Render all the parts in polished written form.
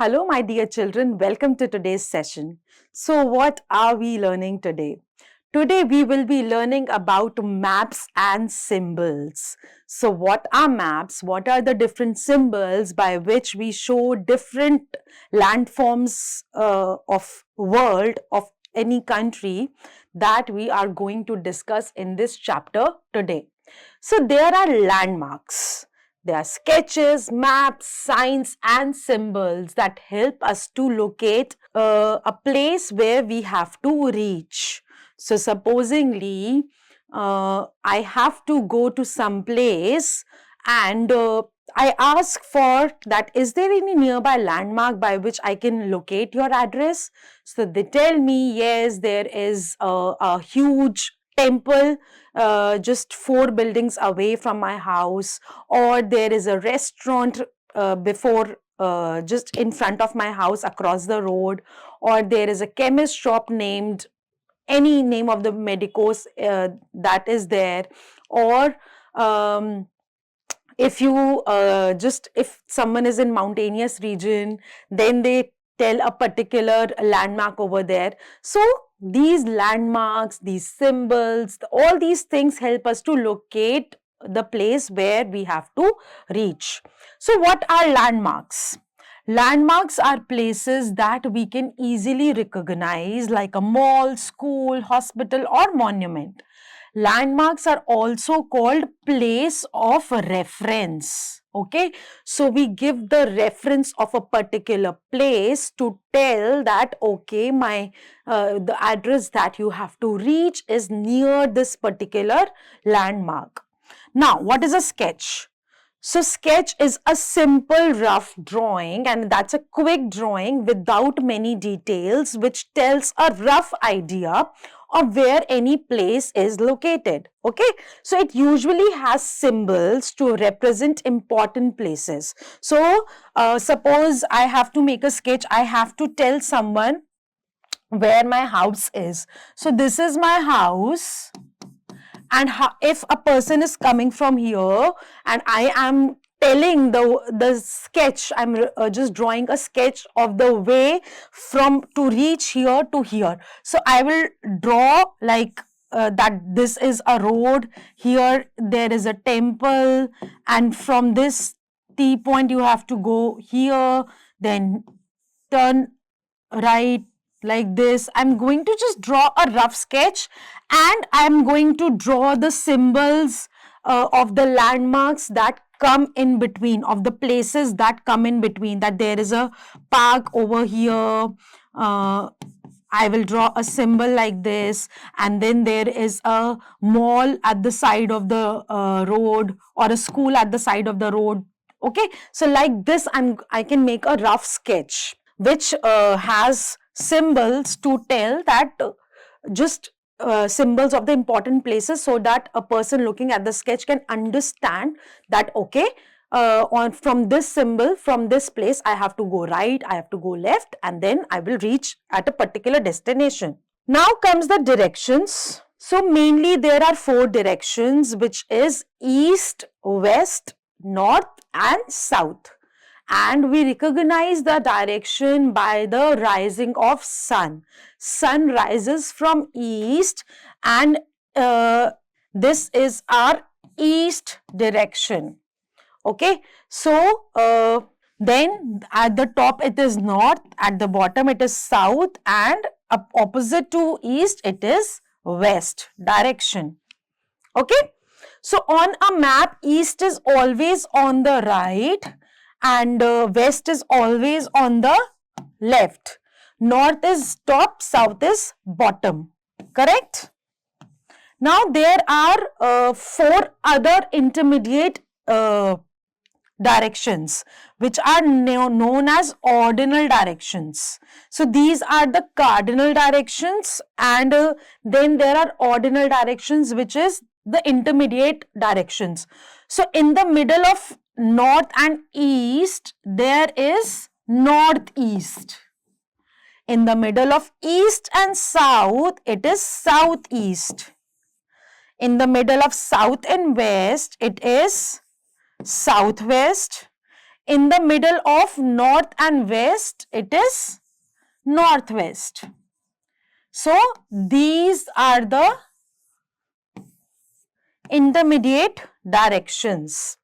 Hello, my dear children. Welcome to today's session. So, what are we learning today? Today, we will be learning about maps and symbols. So, what are maps? What are the different symbols by which we show different landforms of world of any country that we are going to discuss in this chapter today? So, there are landmarks. There are sketches, maps, signs, and symbols that help us to locate a place where we have to reach. So, supposingly, I have to go to some place and I ask for that, is there any nearby landmark by which I can locate your address? So, they tell me, yes, there is a huge temple just 4 buildings away from my house, or there is a restaurant before just in front of my house across the road, or there is a chemist shop named any name of the medicos that is there, or if you if someone is in mountainous region, then they tell a particular landmark over there. So these landmarks, these symbols, all these things help us to locate the place where we have to reach. So what are landmarks? Landmarks are places that we can easily recognize, like a mall, school, hospital, or monument. Landmarks are also called place of reference. Okay, so we give the reference of a particular place to tell that, okay, the address that you have to reach is near this particular landmark. Now, what is a sketch? So sketch is a simple rough drawing, and that's a quick drawing without many details, which tells a rough idea of where any place is located. Okay, so it usually has symbols to represent important places. So suppose I have to make a sketch, I have to tell someone where my house is. So this is my house, and if a person is coming from here and I am telling the sketch, I'm just drawing a sketch of the way from to reach here to here. So I will draw like that this is a road, here there is a temple, and from this T point you have to go here, then turn right like this. I'm going to just draw a rough sketch, and I'm going to draw the symbols of the landmarks that come in between, of the places that come in between, that there is a park over here. I will draw a symbol like this, and then there is a mall at the side of the road, or a school at the side of the road. Okay, so like this I can make a rough sketch which has symbols to tell that just symbols of the important places, so that a person looking at the sketch can understand that, okay, from this symbol, from this place, I have to go right, I have to go left, and then I will reach at a particular destination. Now comes the directions. So mainly there are 4 directions, which is east, west, north, and south. And we recognize the direction by the rising of sun. Sun rises from east, and this is our east direction. Okay, so then at the top it is north, at the bottom it is south, and opposite to east it is west direction. Okay, so on a map, east is always on the right, and west is always on the left. North is top, south is bottom. Correct? Now there are 4 other intermediate directions, which are known as ordinal directions. So these are the cardinal directions, and then there are ordinal directions, which is the intermediate directions. So in the middle of north and east, there is northeast. In the middle of east and south, it is southeast. In the middle of south and west, it is southwest. In the middle of north and west, it is northwest. So these are the intermediate directions.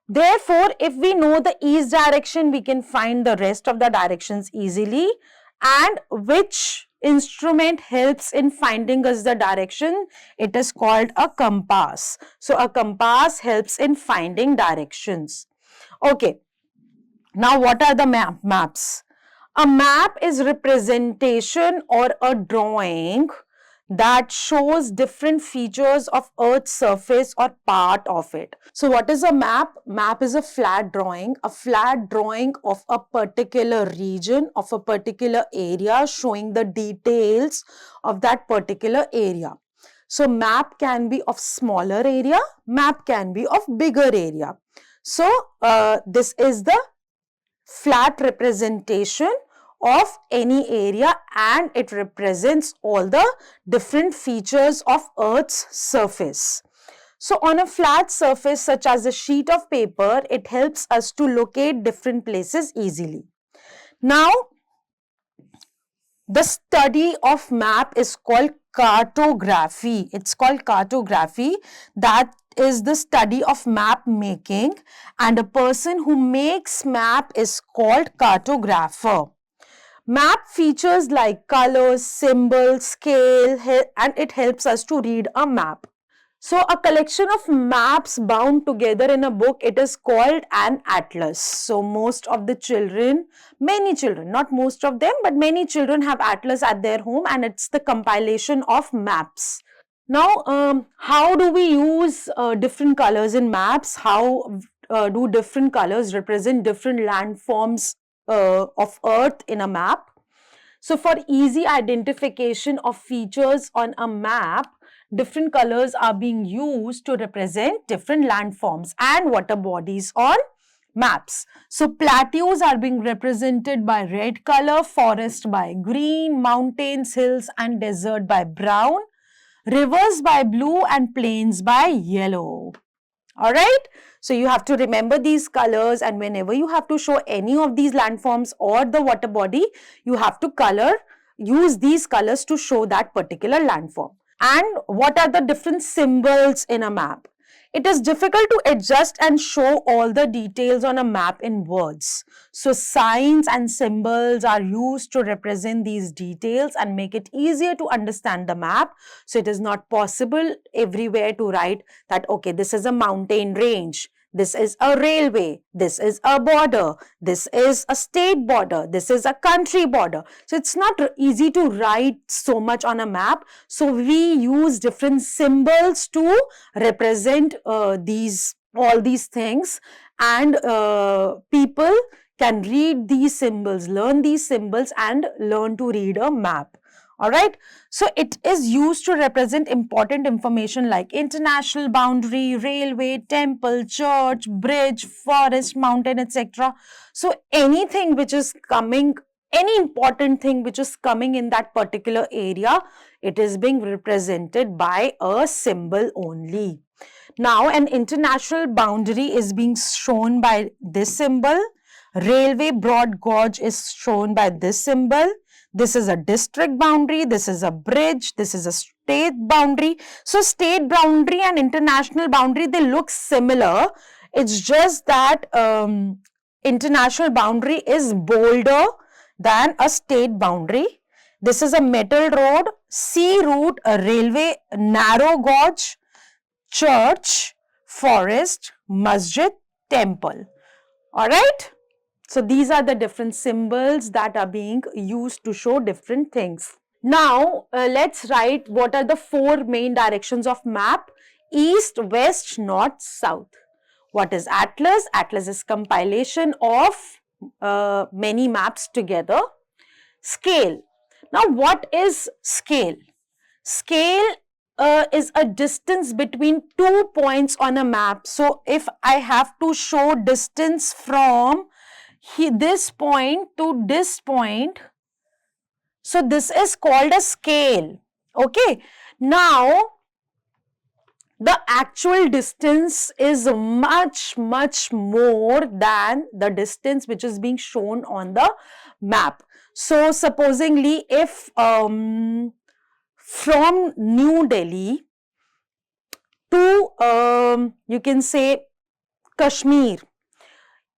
Therefore, if we know the east direction, we can find the rest of the directions easily. And which instrument helps in finding us the direction? It is called a compass. So a compass helps in finding directions. Okay. Now what are the maps? A map is representation or a drawing that shows different features of Earth's surface or part of it. So what is a map? Map is a flat drawing of a particular region, of a particular area, showing the details of that particular area. So map can be of smaller area, map can be of bigger area. So this is the flat representation of any area, and it represents all the different features of Earth's surface. So on a flat surface such as a sheet of paper, it helps us to locate different places easily. Now, the study of map is called cartography. It's called cartography. That is the study of map making, and a person who makes map is called cartographer. Map features like colors, symbols, scale, and it helps us to read a map. So a collection of maps bound together in a book, it is called an atlas. So most of the children, many children, not most of them, but many children have atlas at their home, and it's the compilation of maps. Now, how do we use different colors in maps? How do different colors represent different landforms of Earth in a map? So for easy identification of features on a map, different colors are being used to represent different landforms and water bodies on maps. So plateaus are being represented by red color, forest by green, mountains, hills and desert by brown, rivers by blue and plains by yellow. Alright, so you have to remember these colors, and whenever you have to show any of these landforms or the water body, you have to use these colors to show that particular landform. And what are the different symbols in a map? It is difficult to adjust and show all the details on a map in words. So signs and symbols are used to represent these details and make it easier to understand the map. So it is not possible everywhere to write that, okay, this is a mountain range, this is a railway, this is a border, this is a state border, this is a country border. So it's not easy to write so much on a map. So we use different symbols to represent all these things, and people can read these symbols, learn these symbols and learn to read a map. Alright, so it is used to represent important information like international boundary, railway, temple, church, bridge, forest, mountain, etc. So anything which is coming, any important thing which is coming in that particular area, it is being represented by a symbol only. Now an international boundary is being shown by this symbol. Railway broad gauge is shown by this symbol. This is a district boundary, this is a bridge, this is a state boundary. So state boundary and international boundary, they look similar. It's just that international boundary is bolder than a state boundary. This is a metal road, sea route, a railway, narrow gauge, church, forest, masjid, temple. Alright? So these are the different symbols that are being used to show different things. Now let's write what are the four main directions of map: east, west, north, south. What is atlas? Atlas is compilation of many maps together. Scale. Now what is scale? Scale is a distance between 2 points on a map. So if I have to show distance from this point to this point, so this is called a scale. Okay, now the actual distance is much, much more than the distance which is being shown on the map. So, supposingly, if from New Delhi to, you can say, Kashmir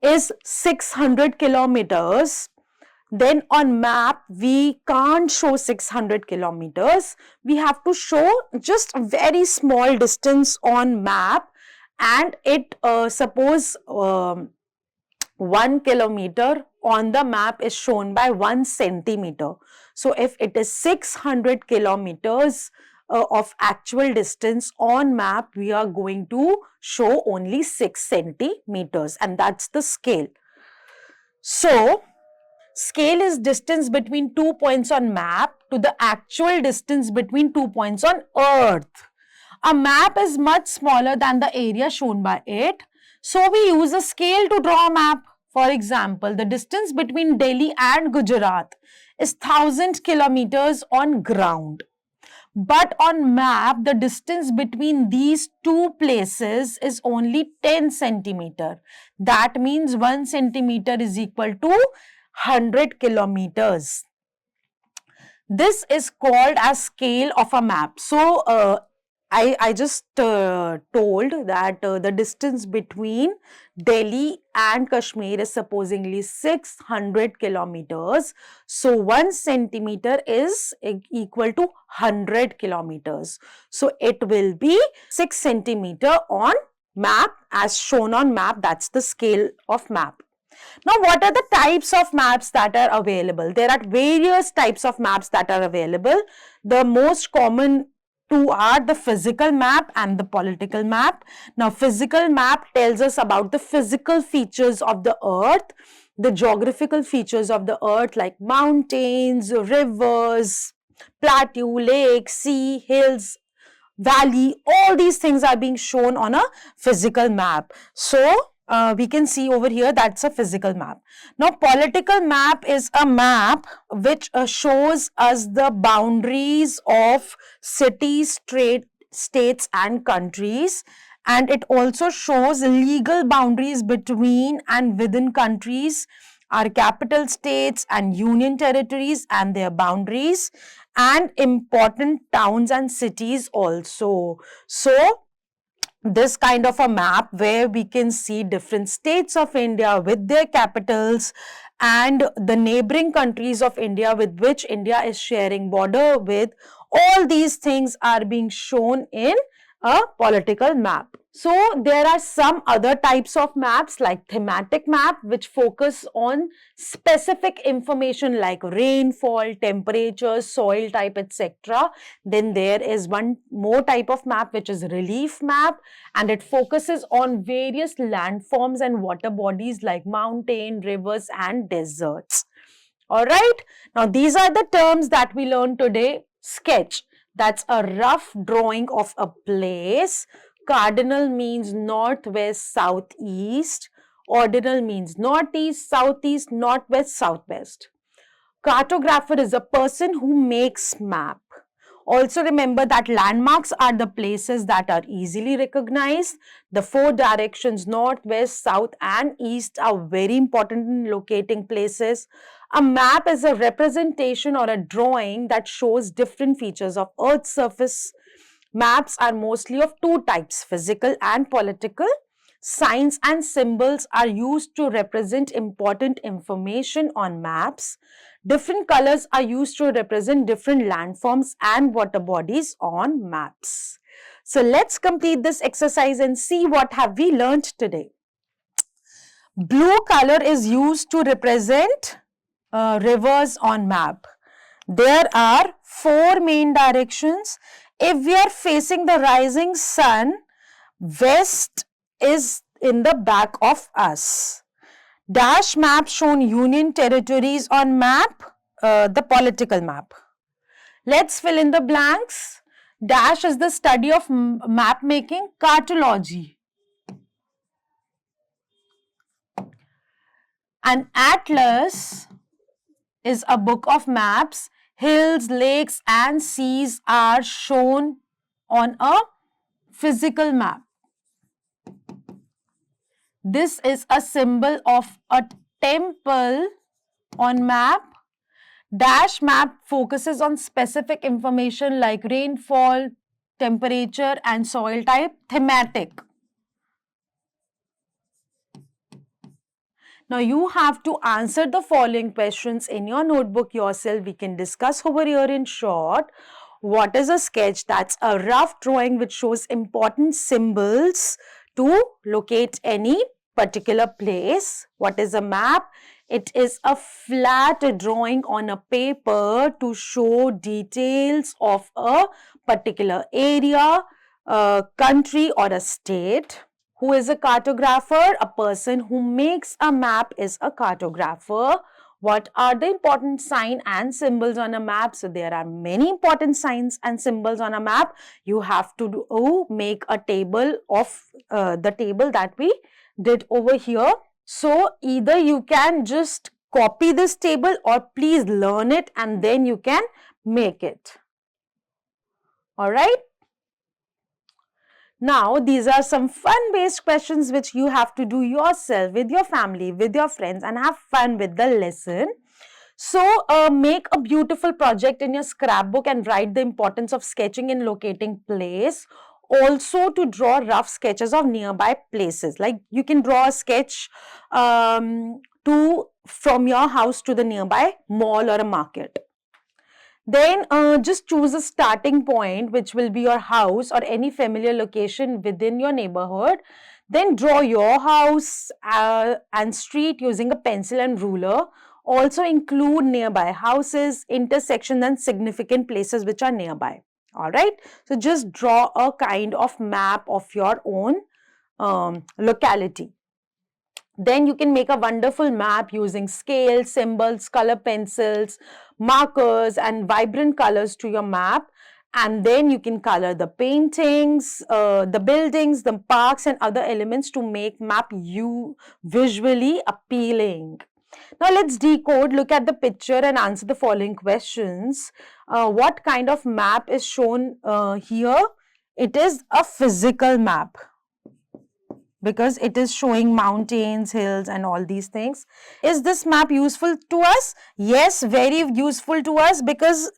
is 600 kilometers, then on map we can't show 600 kilometers. We have to show just a very small distance on map, and it suppose 1 kilometer on the map is shown by 1 centimeter. So if it is 600 kilometers of actual distance on map, we are going to show only 6 centimeters, and that's the scale. So scale is distance between 2 points on map to the actual distance between 2 points on earth. A map is much smaller than the area shown by it, so we use a scale to draw a map. For example, the distance between Delhi and Gujarat is 1000 kilometers on ground. But on map, the distance between these two places is only 10 centimeter. That means 1 centimeter is equal to 100 kilometers. This is called as scale of a map. So, I just told that the distance between Delhi and Kashmir is supposedly 600 kilometers. So 1 centimeter is equal to 100 kilometers. So it will be 6 centimeter on map as shown on map. That's the scale of map. Now, what are the types of maps that are available? There are various types of maps that are available. The most common two are the physical map and the political map. Now, physical map tells us about the physical features of the earth, the geographical features of the earth like mountains, rivers, plateau, lake, sea, hills, valley. All these things are being shown on a physical map. So, we can see over here that's a physical map. Now, political map is a map which shows us the boundaries of cities, states and countries, and it also shows legal boundaries between and within countries, our capital states and union territories and their boundaries, and important towns and cities also. So, this kind of a map where we can see different states of India with their capitals and the neighboring countries of India with which India is sharing border with, all these things are being shown in a political map. So there are some other types of maps like thematic map which focus on specific information like rainfall, temperature, soil type, etc. Then there is one more type of map which is relief map, and it focuses on various landforms and water bodies like mountain, rivers and deserts. Alright, now these are the terms that we learned today. Sketch, that's a rough drawing of a place. Cardinal means north, west, south, east. Ordinal means northeast, southeast, northwest, southwest. Cartographer is a person who makes map. Also remember that landmarks are the places that are easily recognized. The 4 directions north, west, south and east are very important in locating places. A map is a representation or a drawing that shows different features of Earth's surface. Maps are mostly of 2 types, physical and political. Signs and symbols are used to represent important information on maps. Different colors are used to represent different landforms and water bodies on maps. So let's complete this exercise and see what have we learned today. Blue color is used to represent rivers on map. There are 4 main directions. If we are facing the rising sun, west is in the back of us. Dash map shown union territories on map, the political map. Let's fill in the blanks. Dash is the study of map making, cartology. An atlas is a book of maps. Hills, lakes and seas are shown on a physical map. This is a symbol of a temple on map. Dash map focuses on specific information like rainfall, temperature and soil type. Thematic. Now you have to answer the following questions in your notebook yourself. We can discuss over here in short. What is a sketch? That's a rough drawing which shows important symbols to locate any particular place. What is a map? It is a flat drawing on a paper to show details of a particular area, country or a state. Who is a cartographer? A person who makes a map is a cartographer. What are the important signs and symbols on a map? So there are many important signs and symbols on a map. You have to make a table of the table that we did over here. So either you can just copy this table or please learn it and then you can make it. Alright. Now, these are some fun-based questions which you have to do yourself with your family, with your friends and have fun with the lesson. So, make a beautiful project in your scrapbook and write the importance of sketching and locating place. Also, to draw rough sketches of nearby places. Like, you can draw a sketch from your house to the nearby mall or a market. Then just choose a starting point which will be your house or any familiar location within your neighborhood. Then draw your house and street using a pencil and ruler. Also include nearby houses, intersections and significant places which are nearby. Alright. So just draw a kind of map of your own locality. Then you can make a wonderful map using scale, symbols, color pencils, markers and vibrant colors to your map. And then you can color the paintings, the buildings, the parks and other elements to make map visually appealing. Now let's decode, look at the picture and answer the following questions. What kind of map is shown here? It is a physical map, because it is showing mountains, hills and all these things. Is this map useful to us? Yes, very useful to us, because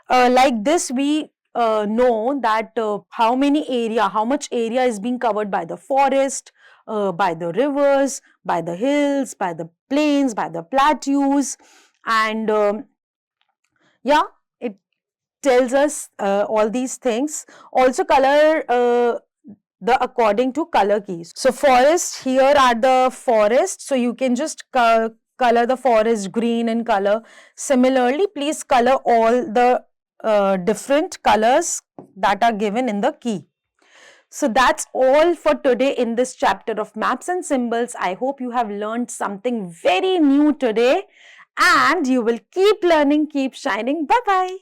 like this we know that how much area is being covered by the forest, by the rivers, by the hills, by the plains, by the plateaus, and yeah, it tells us all these things. Also color according to color keys. So forest, here are the forests. So you can just color the forest green in color. Similarly, please color all the different colors that are given in the key. So that's all for today in this chapter of maps and symbols. I hope you have learned something very new today and you will keep learning, keep shining. Bye-bye.